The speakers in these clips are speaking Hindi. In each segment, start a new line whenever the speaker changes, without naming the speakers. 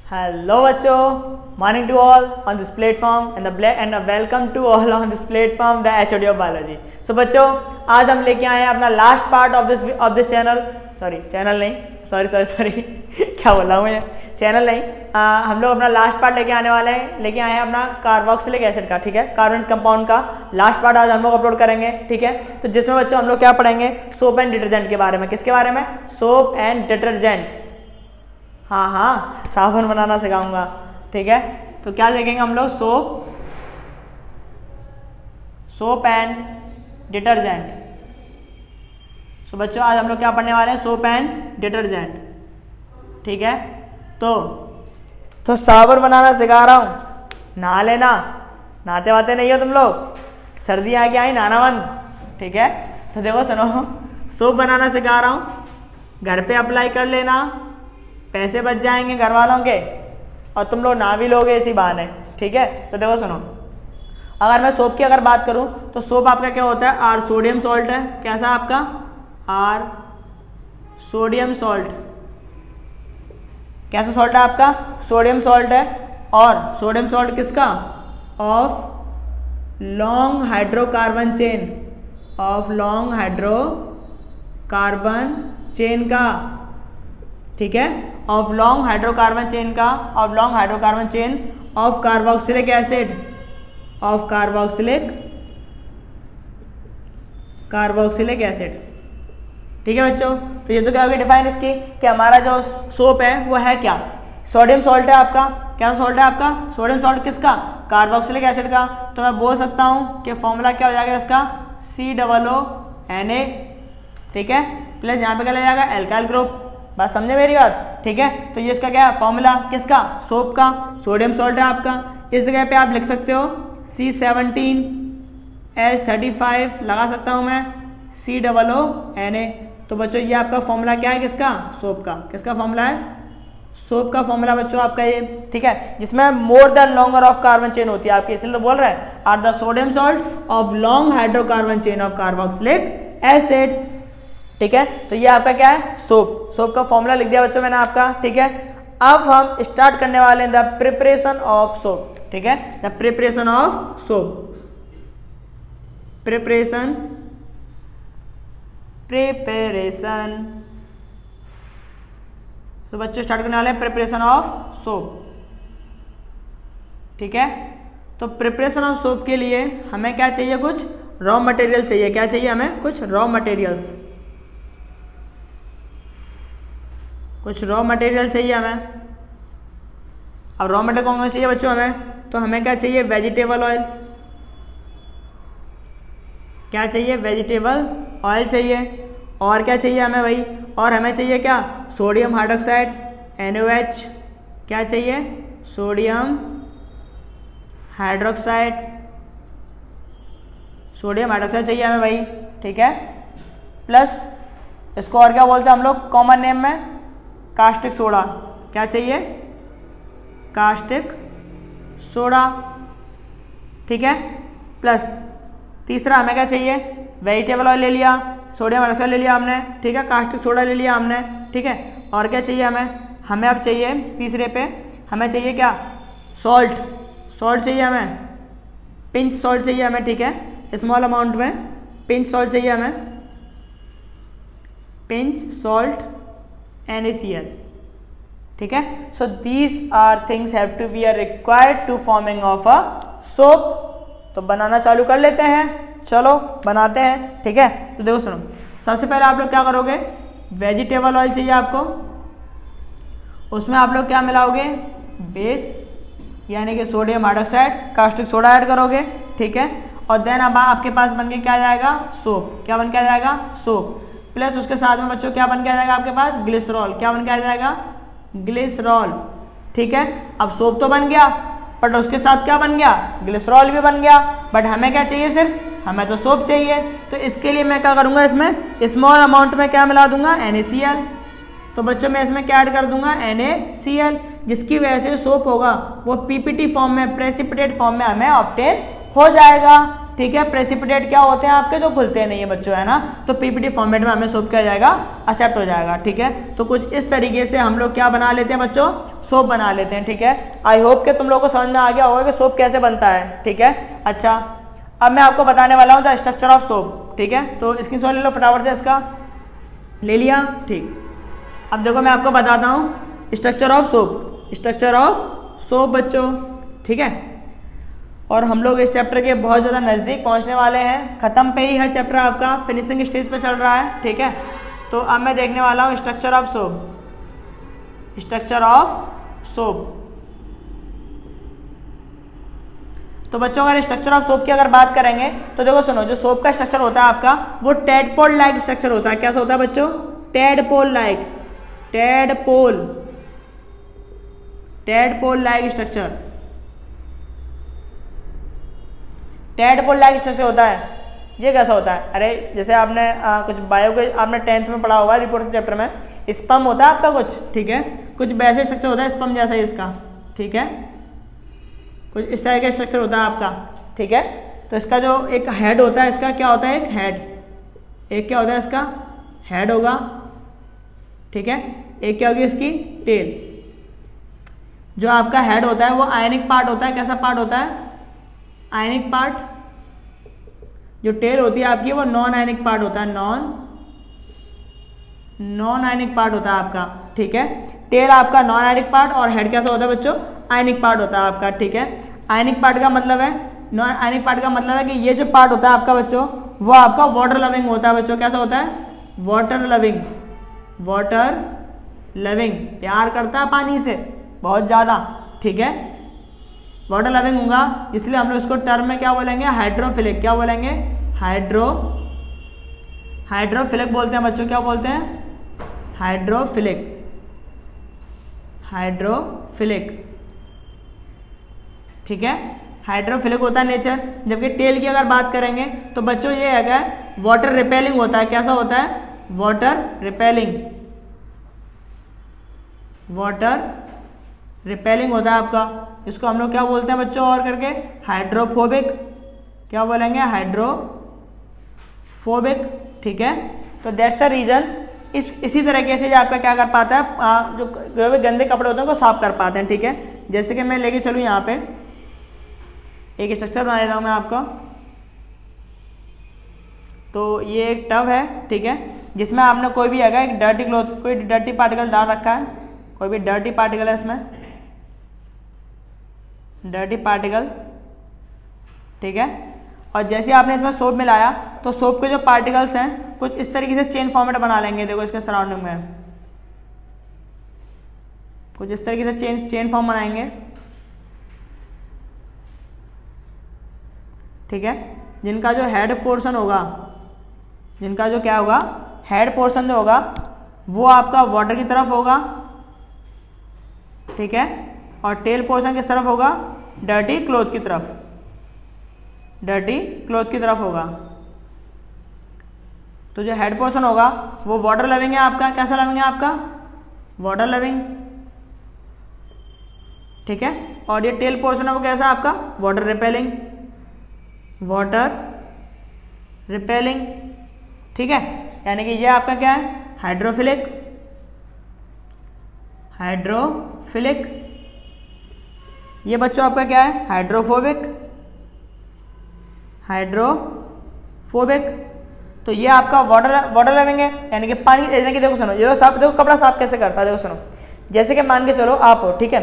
Hello बच्चों, morning to all on this platform and welcome to all on this platform the HOD of Biology. So बच्चों, आज हम लेके आए हैं अपना last part of this channel. Sorry क्या बोला हूँ मैं, चैनल नहीं. हम लोग अपना लास्ट पार्ट लेके आए हैं अपना कार्बोक्सिलिक एसिड का. ठीक है, कार्बन कंपाउंड का लास्ट पार्ट आज हम लोग अपलोड करेंगे. ठीक है, तो जिसमें बच्चों हम लोग क्या पढ़ेंगे, सोप एंड डिटर्जेंट के बारे में. किसके बारे में? Soap and detergent. हाँ, साबुन बनाना सिखाऊंगा. ठीक है, तो क्या देखेंगे हम लोग, सोप एंड डिटर्जेंट. तो बच्चों आज हम लोग क्या पढ़ने वाले हैं, सोप एंड डिटर्जेंट. ठीक है, तो साबुन बनाना सिखा रहा हूँ, नहा लेना. नहाते वाते नहीं हो तुम लोग, सर्दी आ गया, आई नहाना बंद. ठीक है, तो देखो सुनो, सोप बनाना सिखा रहा हूँ, घर पे अप्लाई कर लेना, पैसे बच जाएंगे घर वालों के और तुम लोग नहा भी लोगे इसी बहाने. ठीक है, तो देखो सुनो, अगर मैं सोप की अगर बात करूं तो सोप आपका क्या होता है, आर सोडियम सॉल्ट है. कैसा आपका, आर सोडियम सॉल्ट. कैसा सॉल्ट है आपका, सोडियम सॉल्ट है. और सोडियम सॉल्ट किसका, of long hydrocarbon chain, of long hydrocarbon chain का. ठीक है, ऑफ लॉन्ग हाइड्रोकार्बन चेन का, of long hydrocarbon chain of carboxylic acid, of carboxylic acid. ठीक है बच्चों, तो ये तो क्या होगी डिफाइन इसकी कि हमारा जो सोप है वो है क्या, सोडियम सॉल्ट है आपका. क्या सॉल्ट है आपका, सोडियम सॉल्ट. किसका, कार्बोक्सिलिक एसिड का. तो मैं बोल सकता हूँ कि फॉर्मूला क्या हो जाएगा इसका, COONA. ठीक है, प्लस यहाँ पे क्या लग जाएगा, एल्काइल ग्रुप. बात समझे मेरी बात. ठीक है, तो ये इसका क्या है फॉर्मूला, किसका, सोप का. सोडियम सॉल्ट है आपका. इस जगह पे आप लिख सकते हो C17H35 लगा सकता हूँ मैं, COONA. तो बच्चों ये आपका फॉर्मूला क्या है, किसका, सोप का. किसका फॉर्मूला है, सोप का फॉर्मूला बच्चों आपका ये. ठीक है, जिसमें more than longer of carbon chain होती है आपकी, इसलिए तो बोल रहे हैं are the sodium salt of long hydrocarbon chain of carboxylic acid. ठीक है, तो ये आपका क्या है, सोप का फॉर्मूला लिख दिया बच्चों मैंने आपका. ठीक है, अब हम स्टार्ट करने वाले हैं द प्रिपरेशन ऑफ सोप. ठीक है, the preparation of soap, preparation. तो बच्चों स्टार्ट करने वाले हैं प्रिपरेशन ऑफ सोप. ठीक है, तो प्रिपरेशन ऑफ सोप के लिए हमें क्या चाहिए, कुछ रॉ मटेरियल चाहिए. क्या चाहिए हमें, कुछ रॉ मटेरियल चाहिए हमें. अब रॉ मटेरियल कौन कौन चाहिए बच्चों हमें, तो हमें क्या चाहिए, वेजिटेबल ऑयल्स. क्या चाहिए, वेजिटेबल ऑयल चाहिए. और क्या चाहिए हमें भाई, और हमें चाहिए क्या, सोडियम हाइड्रोक्साइड, NaOH. क्या चाहिए, सोडियम हाइड्रोक्साइड चाहिए हमें भाई. ठीक है, प्लस इसको और क्या बोलते हैं हम लोग कॉमन नेम में, कास्टिक सोडा. क्या चाहिए, कास्टिक सोडा. ठीक है, प्लस तीसरा हमें क्या चाहिए, वेजिटेबल ऑयल ले लिया, सोडियम हाइड्रोक्साइड ले लिया हमने. ठीक है, कास्टिक सोडा ले लिया हमने. ठीक है, और क्या चाहिए हमें अब चाहिए तीसरे पे, हमें चाहिए क्या, सॉल्ट चाहिए हमें, पिंच सॉल्ट चाहिए हमें. ठीक है, स्मॉल अमाउंट में पिंच सॉल्ट चाहिए हमें, पिंच सॉल्ट NaCl. ठीक है, so these are things have to be required to forming of a soap. तो बनाना चालू कर लेते हैं, चलो बनाते हैं. ठीक है, तो देखो सुनो, सबसे पहले आप लोग क्या करोगे, वेजिटेबल ऑयल चाहिए आपको, उसमें आप लोग क्या मिलाओगे, बेस यानी कि sodium hydroxide, caustic soda add करोगे. ठीक है, और देन अब आपके पास बन के क्या आ जाएगा, सोप. क्या बन के आ जाएगा, सोप. प्लस उसके साथ में बच्चों क्या बन के आ जाएगा आपके पास, ग्लिसरॉल. क्या बन के आ जाएगा, ग्लिसरॉल. ठीक है, अब सोप तो बन गया, बट उसके साथ क्या बन गया, ग्लिसरॉल भी बन गया. बट हमें क्या चाहिए, सिर्फ हमें तो सोप चाहिए. तो इसके लिए मैं क्या करूँगा, इसमें स्मॉल अमाउंट में क्या मिला दूंगा, NaCl. तो बच्चों मैं इसमें क्या ऐड कर दूंगा, NaCl, जिसकी वजह से सोप होगा वो PPT फॉर्म में, प्रेसिपिटेट फॉर्म में हमें ऑब्टेन हो जाएगा. ठीक है, प्रेसिपिटेट क्या होते हैं आपके, जो घुलते नहीं है बच्चों, है ना। तो पीपीटी फॉर्मेट में हमें सोप क्या जाएगा, एक्सेप्ट हो जाएगा, ठीक है। तो कुछ इस तरीके से हम लोग क्या बना लेते हैं बच्चों, सोप बना लेते हैं, ठीक है। आई होप कि तुम लोगों को समझ में आ गया होगा कि सोप कैसे बनता है, ठीक है। अच्छा, अब मैं आपको बताने वाला हूँ द स्ट्रक्चर ऑफ सोप, ठीक है। तो स्क्रीनशॉट ले लो फटाफट से, इसका ले लिया, ठीक। अब देखो मैं आपको बताता हूँ structure of soap, structure of soap बच्चों, ठीक है। और हम लोग इस चैप्टर के बहुत ज़्यादा नज़दीक पहुँचने वाले हैं, ख़त्म पे ही है चैप्टर आपका, फिनिशिंग स्टेज पे चल रहा है, ठीक है। तो अब मैं देखने वाला हूँ structure of soap, structure of soap. तो बच्चों अगर स्ट्रक्चर ऑफ सोप की अगर बात करेंगे तो देखो सुनो, जो सोप का स्ट्रक्चर होता है आपका वो टेडपोल लाइक स्ट्रक्चर होता है। कैसा होता है बच्चों, tadpole like, tadpole, tadpole like structure, tadpole like structure होता है। ये कैसा होता है, अरे जैसे आपने कुछ बायो के आपने 10th में पढ़ा होगा रिपोर्ट चैप्टर में, स्पम होता है आपका कुछ, ठीक है, कुछ वैसे स्ट्रक्चर होता है स्पम जैसा ही इसका, ठीक है, कुछ इस तरह का स्ट्रक्चर होता है आपका, ठीक है। तो इसका जो एक हेड होता है, इसका क्या होता है, एक हेड, एक क्या होता है इसका हेड होगा, ठीक है, एक क्या होगी इसकी टेल। जो आपका हेड होता है वो आयनिक पार्ट होता है, कैसा पार्ट होता है, आयनिक पार्ट। जो टेल होती है आपकी वो नॉन आयनिक पार्ट होता है, नॉन आयनिक पार्ट होता है आपका, ठीक है। टेल आपका नॉन आयनिक पार्ट और हेड कैसा होता है बच्चों, आयनिक पार्ट होता है आपका, ठीक है। आयनिक पार्ट का मतलब है, नॉन आयनिक पार्ट का मतलब है कि ये जो पार्ट होता है आपका बच्चों वो आपका वाटर लविंग होता है बच्चों। कैसा होता है, वाटर लविंग, वाटर लविंग, प्यार करता है पानी से बहुत ज़्यादा, ठीक है, वाटर लविंग होगा, इसलिए हम लोग इसको टर्म में क्या बोलेंगे, हाइड्रोफिलिक। क्या बोलेंगे, हाइड्रोफिलिक बोलते हैं बच्चों, क्या बोलते हैं, हाइड्रोफिलिक, हाइड्रोफिलिक, ठीक है, हाइड्रोफिलिक होता है नेचर। जबकि टेल की अगर बात करेंगे तो बच्चों ये है वाटर रिपेलिंग होता है। कैसा होता है, वाटर रिपेलिंग, वाटर रिपेलिंग होता है आपका। इसको हम लोग क्या बोलते हैं बच्चों और करके, हाइड्रोफोबिक, क्या बोलेंगे, हाइड्रोफोबिक, ठीक है। तो दैट्स अ रीजन, इसी तरीके से जो आपका क्या कर पाता है, जो गंदे कपड़े होते हैं उनको साफ कर पाते हैं, ठीक है। जैसे कि मैं लेके चलूँ यहाँ पे एक स्ट्रक्चर बना देता हूँ मैं आपका। तो ये एक टब है, ठीक है, जिसमें आपने कोई भी अगर एक डर्टी क्लॉथ, कोई डर्टी पार्टिकल डाल रखा है, कोई भी डर्टी पार्टिकल है इसमें, डर्टी पार्टिकल, ठीक है। और जैसे आपने इसमें सोप मिलाया तो सोप के जो पार्टिकल्स हैं कुछ इस तरीके से चेन फॉर्मेट बना लेंगे। देखो इसके सराउंडिंग में कुछ इस तरीके से चेन फॉर्म बनाएंगे, ठीक है। जिनका जो हेड पोर्शन होगा, जिनका जो क्या होगा, हेड पोर्शन जो होगा वो आपका वाटर की तरफ होगा, ठीक है। और टेल पोर्शन किस तरफ होगा, डर्टी क्लॉथ की तरफ, डर्टी क्लॉथ की तरफ होगा। तो जो हेड पोर्शन होगा वो वाटर लविंग है आपका। कैसा लविंग है आपका, वाटर लविंग, ठीक है। और ये टेल पोर्शन है वो कैसा आपका, वाटर रिपेलिंग, वाटर रिपेलिंग, ठीक है। यानी कि ये आपका क्या है, हाइड्रोफिलिक, हाइड्रोफिलिक। ये बच्चों आपका क्या है, हाइड्रोफोबिक, हाइड्रोफोबिक। तो ये आपका वाटर लविंग है, यानी कि पानी, यानी कि देखो सुनो, ये तो साफ, देखो कपड़ा साफ कैसे करता है, देखो सुनो। जैसे कि मान के चलो आप हो, ठीक है।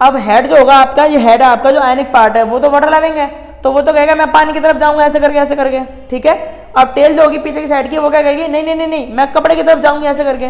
अब हेड जो होगा आपका, ये हेड है आपका जो आयनिक पार्ट है वो तो वाटर लविंग है, तो वो तो कहेगा मैं पानी की तरफ जाऊंगा ऐसे करके, ऐसे करके, ठीक है। अब टेल जो होगी पीछे की साइड की वो क्या कहेगी, नहीं नहीं नहीं नहीं मैं कपड़े की तरफ जाऊंगी ऐसे करके।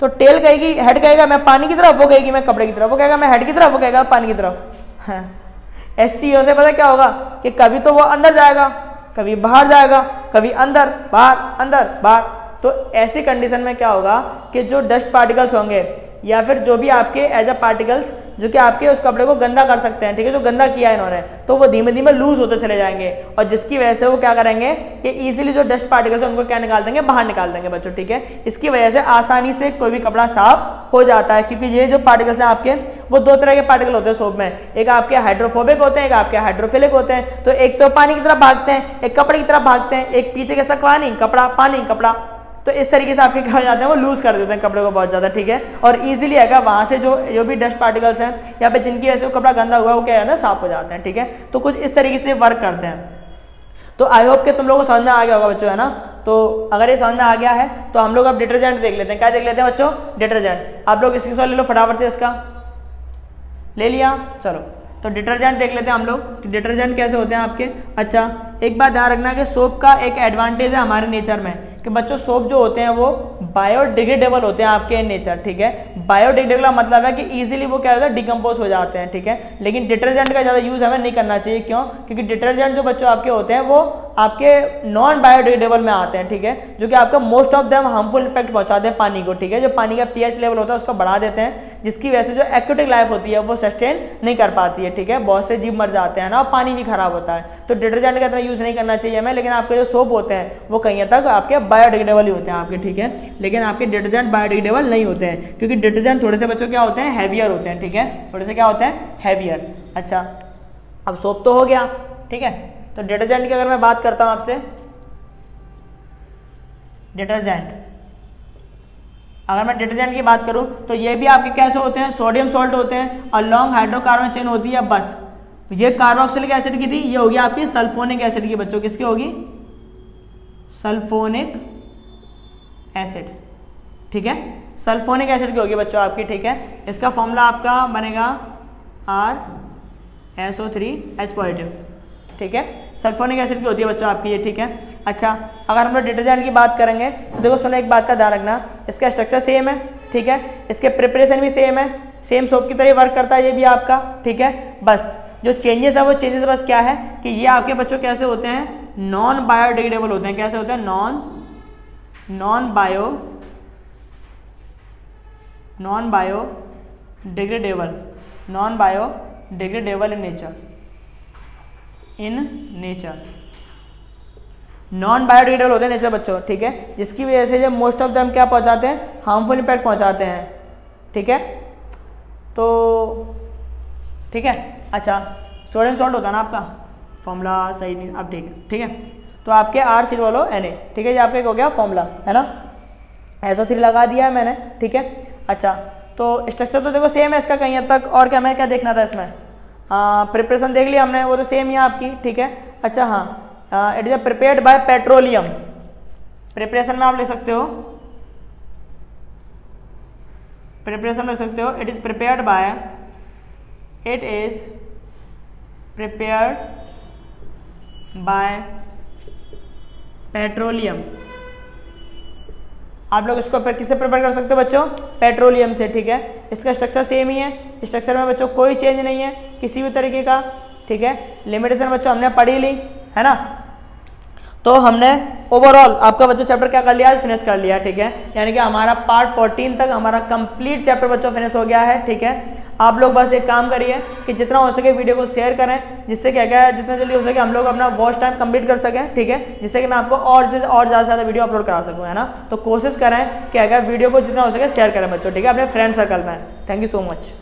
तो टेल कहेगी, हेड कहेगा मैं पानी की तरफ, वो कहेगी मैं कपड़े की तरफ, वो कहेगा मैं हेड की तरफ, वो कहेगा पानी की तरफ। एससीओ से पता क्या होगा कि कभी तो वो अंदर जाएगा, कभी बाहर जाएगा, कभी अंदर बाहर, अंदर बाहर। तो ऐसी कंडीशन में क्या होगा कि जो डस्ट पार्टिकल्स होंगे या फिर जो भी आपके एज अ पार्टिकल्स जो कि आपके उस कपड़े को गंदा कर सकते हैं, ठीक है, जो गंदा किया है इन्होंने, तो वो धीमे धीमे लूज होते चले जाएंगे और जिसकी वजह से वो क्या करेंगे कि इजीली जो डस्ट पार्टिकल्स है उनको क्या निकाल देंगे, बाहर निकाल देंगे बच्चों, ठीक है। इसकी वजह से आसानी से कोई भी कपड़ा साफ हो जाता है, क्योंकि ये जो पार्टिकल्स हैं आपके वो दो तरह के पार्टिकल होते हैं सोप में, एक आपके हाइड्रोफोबिक होते हैं, एक आपके हाइड्रोफिलिक होते हैं। तो एक तो पानी की तरफ भागते हैं, एक कपड़े की तरफ भागते हैं, एक पीछे कैसा पानी कपड़ा, पानी कपड़ा, तो इस तरीके से आपके क्या हो जाते हैं, वो लूज कर देते हैं कपड़े को बहुत ज्यादा, ठीक है। और इजीली आएगा वहां से जो भी डस्ट पार्टिकल्स हैं या पे जिनकी वजह से वो कपड़ा गंदा हुआ है वो क्या है ना साफ हो जाते हैं, ठीक है। तो कुछ इस तरीके से वर्क करते हैं। तो आई होप कि तुम लोगों को समझ में आ गया होगा बच्चों, है ना। तो अगर ये समझ में आ गया है तो हम लोग अब डिटर्जेंट देख लेते हैं। क्या देख लेते हैं बच्चों, डिटर्जेंट। आप लोग स्क्रीनशॉट ले लो फटाफट से, इसका ले लिया, चलो तो डिटर्जेंट देख लेते हैं हम लोग, डिटर्जेंट कैसे होते हैं आपके। अच्छा, एक बात ध्यान रखना कि सोप का एक एडवांटेज है हमारे नेचर में कि बच्चों सोप जो होते हैं वो बायोडिग्रेडेबल होते हैं आपके नेचर, ठीक है। बायोडिग्रेडेबल का मतलब है कि इजीली वो क्या होता है, डिकम्पोज हो जाते हैं, ठीक है। लेकिन डिटर्जेंट का ज़्यादा यूज हमें नहीं करना चाहिए, क्यों, क्योंकि डिटर्जेंट जो बच्चों आपके होते हैं वो आपके नॉन बायोडिग्रेडेबल में आते हैं, ठीक है, जो कि आपका most of them harmful impact पहुंचाते हैं पानी को, ठीक है। जो पानी का पीएच लेवल होता है उसको बढ़ा देते हैं, जिसकी वजह से जो एक्वेटिक लाइफ होती है वो सस्टेन नहीं कर पाती है, ठीक है। बहुत से जीव मर जाते हैं ना, और पानी भी खराब होता है। तो डिटर्जेंट का इतना यूज नहीं करना चाहिए हमें। लेकिन आपके जो सोप होते हैं वो कहीं तक आपके बायोडिग्रेडेबल ही होते हैं आपके, ठीक है। लेकिन आपके डिटर्जेंट बायोडिग्रेडेबल नहीं होते हैं, क्योंकि डिटर्जेंट थोड़े से बच्चों क्या होते हैं, हैवियर होते हैं, ठीक है। थोड़े से क्या होते हैं, हैवियर। अच्छा, अब सोप तो हो गया, ठीक है। तो डिटर्जेंट की अगर मैं बात करता हूं आपसे, डिटर्जेंट, अगर मैं डिटर्जेंट की बात करूं तो ये भी आपके कैसे होते हैं, सोडियम सॉल्ट होते हैं और लॉन्ग हाइड्रोकार्बन चेन होती है। बस ये कार्बोक्सिलिक एसिड की थी, ये होगी आपकी सल्फोनिक एसिड की बच्चों, किसकी होगी, सल्फोनिक एसिड, ठीक है। सल्फोनिक एसिड की होगी बच्चों आपकी, ठीक है। इसका फॉर्मूला आपका बनेगा RSO3H पॉजिटिव, ठीक है। सल्फोनिक एसिड की होती है बच्चों आपकी ये, ठीक है। अच्छा, अगर हम लोग डिटर्जेंट की बात करेंगे तो देखो सुनो, एक बात का ध्यान रखना, इसका स्ट्रक्चर सेम है, ठीक है। इसके प्रिपरेशन भी सेम है, सेम सोप की तरह वर्क करता है ये भी आपका, ठीक है। बस जो चेंजेस है वो चेंजेस बस क्या है कि ये आपके बच्चों कैसे होते हैं, नॉन बायोडिग्रेडेबल होते हैं। कैसे होते हैं, non biodegradable in nature, non biodegradable होते हैं नेचर बच्चों, ठीक है। जिसकी वजह से जब मोस्ट ऑफ देम क्या पहुंचाते हैं, हार्मफुल इम्पैक्ट पहुंचाते हैं, ठीक है। तो ठीक है। अच्छा, सोडियम सॉल्ट होता है ना आपका, फॉर्मूला सही नहीं, अब ठीक है, ठीक है। तो आपके RCONA, ठीक है, ये आपका हो गया फॉर्मूला, है ना। SO3 लगा दिया है मैंने, ठीक है। अच्छा, तो स्ट्रक्चर तो देखो सेम है इसका कहीं हद तक, और क्या मैं क्या देखना था इसमें, प्रिपरेशन देख लिया हमने, वो तो सेम ही है आपकी, ठीक है। अच्छा, हाँ, it is prepared by petroleum, preparation में आप लिख सकते हो, प्रिपरेशन में लिख सकते हो, it is prepared by petroleum. आप लोग इसको किससे प्रिपेयर कर सकते हो बच्चों, पेट्रोलियम से, ठीक है। इसका स्ट्रक्चर सेम ही है, स्ट्रक्चर में बच्चों कोई चेंज नहीं है किसी भी तरीके का, ठीक है। लिमिटेशन बच्चों हमने पढ़ी ली, है ना। तो हमने ओवरऑल आपका बच्चों चैप्टर क्या कर लिया, फिनिश कर लिया, ठीक है। यानी कि हमारा पार्ट 14 तक हमारा कंप्लीट चैप्टर बच्चों फिनिश हो गया है, ठीक है। आप लोग बस एक काम करिए कि जितना हो सके वीडियो को शेयर करें, जिससे क्या क्या है, जितना जल्दी हो सके हम लोग अपना वॉच टाइम कंप्लीट कर सकें, ठीक है। जिससे कि मैं आपको और ज़्यादा से ज़्यादा वीडियो अपलोड करा सकूँ, है ना। तो कोशिश करें कि अगर वीडियो को जितना हो सके शेयर करें बच्चों, ठीक है, अपने फ्रेंड सर्कल में। Thank you so much.